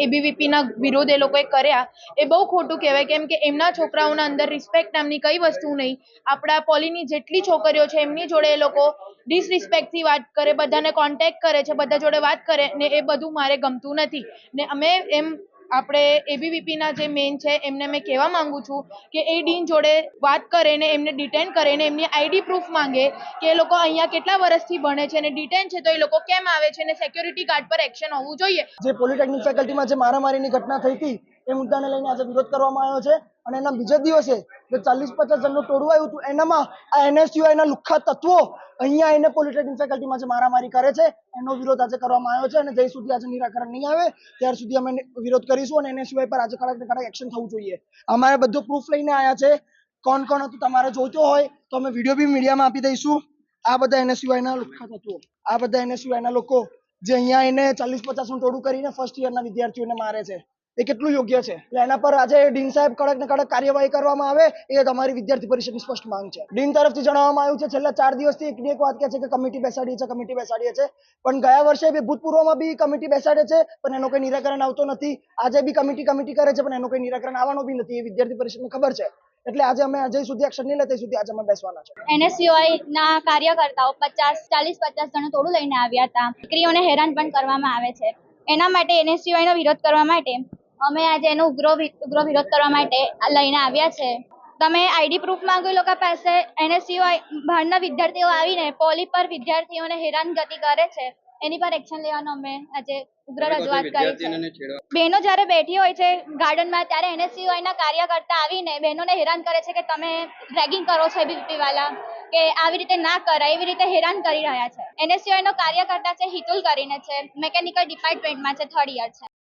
એબીવીપીના વિરોધ એ લોકોએ કર્યા એ બહુ ખોટું કહેવાય, કેમ કે એમના છોકરાઓના અંદર રિસ્પેક્ટ નામની કઈ વસ્તુ નહીં. આપણા પોલીની જેટલી છોકરીઓ છે એમની જોડે એ લોકો ડિસરિસ્પેક્ટથી વાત કરે, બધાને કોન્ટેક્ટ કરે છે, બધા જોડે વાત કરે ને એ બધું મારે ગમતું નથી. ને અમે આપણે એબીવીપીના જે મેન છે એમને મેં કહેવા માંગુ છું કે એ ડીન જોડે વાત કરે ને એમને ડિટેન કરે ને એમની આઈડી પ્રૂફ માંગે કે એ લોકો અહીંયા કેટલા વર્ષથી ભણે છે ને ડિટેન છે તો એ લોકો કેમ આવે છે, ને સિક્યોરિટી ગાર્ડ પર એક્શન હોવું જોઈએ. જે પોલિટેકનિક ફેકલ્ટીમાં જે મારામારીની ઘટના થઈ હતી એ મુદ્દાને લઈને આજે વિરોધ કરવામાં આવ્યો છે અને એના બીજા દિવસે જે 40-50 જણનું ટોળું આવ્યું હતું એનામાં આ એનએસયુઆઈના લુખ્ખા તત્વો અહીંયા એને પોલિટેકનિક ફેકલ્ટીમાં જે મારામારી કરે છે એનો વિરોધ આજે કરવામાં આવ્યો છે અને જ્યાં સુધી આજે નિરાકરણ નહીં આવે ત્યાર સુધી અમે વિરોધ કરીશું અને એનએસયુઆઈ પર આજે કડક ને કડક એક્શન થવું જોઈએ. અમારે બધું પ્રૂફ લઈને આવ્યા છે. કોણ કોણ હતું તમારે જોઈતો હોય તો અમે વિડીયો બી મીડિયામાં આપી દઈશું. આ બધા એનએસયુઆઈના લુખ્ખા તત્વો, આ બધા એનએસયુઆઈના લોકો જે અહીંયા એને 40-50 નું ટોળું કરીને ફર્સ્ટ યરના વિદ્યાર્થીઓને મારે છે એ કેટલું યોગ્ય છે? એટલે એના પર આજે ડીન સાહેબ કડક ને કડક કાર્યવાહી કરવામાં આવે એ તમારી વિદ્યાર્થી પરિષદની સ્પષ્ટ માંગ છે. ડીન તરફથી જણાવવામાં આવ્યું છે છેલ્લા 4 દિવસથી એકની એક વાત કહે છે કે કમિટી બેસાડીએ છે, પણ ગયા વર્ષે બી ભૂતપૂર્વમાં બી કમિટી બેસાડે છે પણ એનો કોઈ નિરાકરણ આવતો નથી. આજે બી કમિટી કરે છે પણ એનો કોઈ નિરાકરણ આવવાનો બી નથી. એ વિદ્યાર્થી પરિષદને ખબર છે. એટલે આજે અમે હજી સુધી એક્શન નહીં લેતા સુધી આજે અમે બેસવાના છે. એનએસયુઆઈ ના કાર્યકર્તાઓ 40-50 જણ ટોળું લઈને આવ્યા હતા. દીકરીઓને હેરાન પણ કરવામાં આવે છે. એના માટે એનએસયુઆઈ નો વિરોધ કરવા માટે અમે આજે એનો ઉગ્ર વિરોધ કરવા માટે લઈને આવ્યા છે. તમે આઈડી પ્રૂફ માંગો લોકો પાસે. એનએસયુઆઈ બહારના વિદ્યાર્થીઓ આવીને પોલી પર વિદ્યાર્થીઓને હેરાનગતિ કરે છે એની પર એક્શન લેવાનો અમે આજે ઉગ્ર રજૂઆત કરી છે. બહેનો જ્યારે બેઠી હોય છે ગાર્ડનમાં ત્યારે એનએસયુઆઈ ના કાર્યકર્તા આવીને બહેનોને હેરાન કરે છે કે તમે રેગિંગ કરો છો એબીવીપી વાળા, કે આવી રીતે ના કરાય, એવી રીતે હેરાન કરી રહ્યા છે. એનએસયુઆઈ નો કાર્યકર્તા છે હિતુલ કરીને છે, મેકેનિકલ ડિપાર્ટમેન્ટમાં છે, 3rd યર છે.